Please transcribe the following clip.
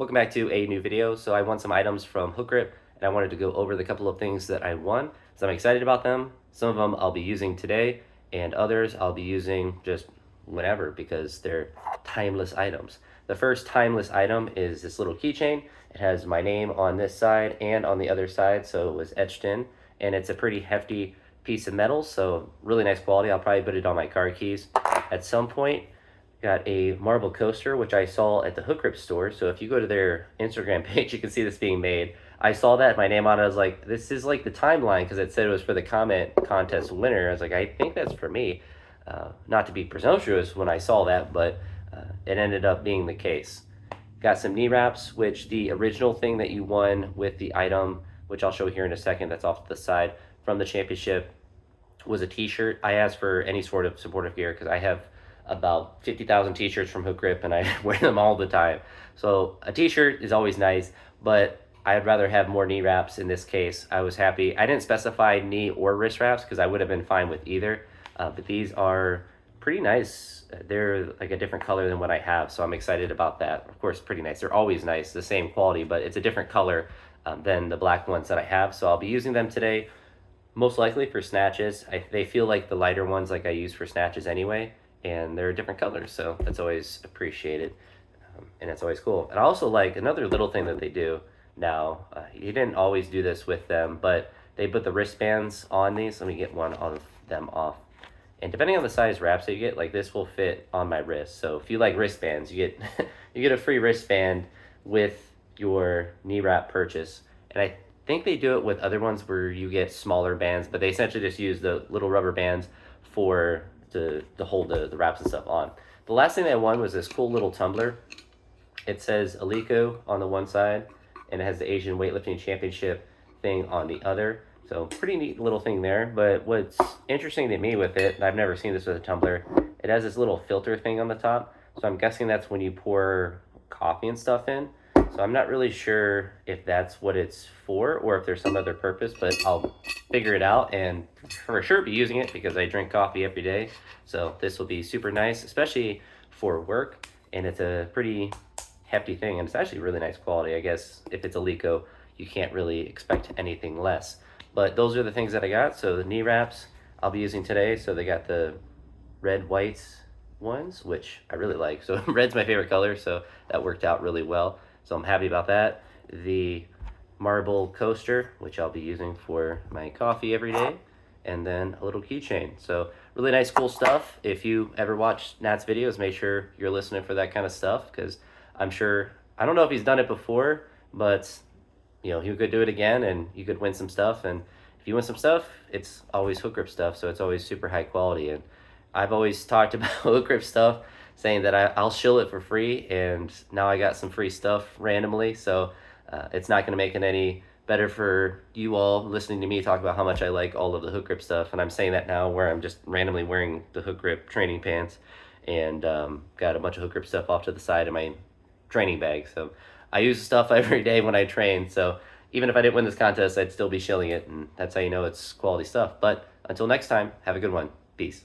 Welcome back to a new video. So I won some items from Hook Grip, and I wanted to go over the couple of things that I won. So I'm excited about them. Some of them I'll be using today, and others I'll be using just whenever because they're timeless items. The first timeless item is this little keychain. It has my name on this side and on the other side, so it was etched in, and it's a pretty hefty piece of metal, so really nice quality. I'll probably put it on my car keys at some point. Got a marble coaster, which I saw at the Hook Grip store. So if you go to their Instagram page, you can see this being made. I saw that, my name on it. I was like, this is like the timeline because it said it was for the comment contest winner. I was like, I think that's for me. Not to be presumptuous when I saw that, but it ended up being the case. Got some knee wraps, which the original thing that you won with the item, which I'll show here in a second, that's off to the side from the championship, was a t-shirt. I asked for any sort of supportive gear because I have about 50,000 t-shirts from Hook Grip and I wear them all the time. So a t-shirt is always nice, but I'd rather have more knee wraps in this case. I was happy. I didn't specify knee or wrist wraps because I would have been fine with either, but these are pretty nice. They're like a different color than what I have, so I'm excited about that. Of course, pretty nice. They're always nice, the same quality, but it's a different color than the black ones that I have, so I'll be using them today most likely for snatches. They feel like the lighter ones like I use for snatches anyway, and they're different colors, so that's always appreciated, and it's always cool. And I also like another little thing that they do now. You didn't always do this with them, but they put the wristbands on these. Let me get one of them off. And depending on the size wraps that you get, like this will fit on my wrist. So if you like wristbands, you get you get a free wristband with your knee wrap purchase. And I think they do it with other ones where you get smaller bands, but they essentially just use the little rubber bands for to hold the wraps and stuff on. The last thing that I won was this cool little tumbler. It says Eleiko on the one side, and it has the Asian Weightlifting Championship thing on the other. So pretty neat little thing there. But what's interesting to me with it, and I've never seen this with a tumbler, it has this little filter thing on the top. So I'm guessing that's when you pour coffee and stuff in. So I'm not really sure if that's what it's for or if there's some other purpose, but I'll figure it out and for sure be using it because I drink coffee every day. So this will be super nice, especially for work. And it's a pretty hefty thing, and it's actually really nice quality. I guess if it's Eleiko, you can't really expect anything less. But those are the things that I got. So the knee wraps I'll be using today. So they got the red, white ones, which I really like. So red's my favorite color, so that worked out really well. So I'm happy about that. The marble coaster, which I'll be using for my coffee every day, and then a little keychain. So really nice, cool stuff. If you ever watch Nat's videos, make sure you're listening for that kind of stuff because I'm sure, I don't know if he's done it before, but you know, he could do it again and you could win some stuff. And if you win some stuff, it's always Hook Grip stuff, so it's always super high quality. And I've always talked about Hook Grip stuff, saying that I'll shill it for free, and now I got some free stuff randomly, so it's not going to make it any better for you all listening to me talk about how much I like all of the Hook Grip stuff. And I'm saying that now where I'm just randomly wearing the Hook Grip training pants and got a bunch of Hook Grip stuff off to the side of my training bag. So I use the stuff every day when I train, so even if I didn't win this contest, I'd still be shilling it, and that's how you know it's quality stuff. But until next time, have a good one. Peace.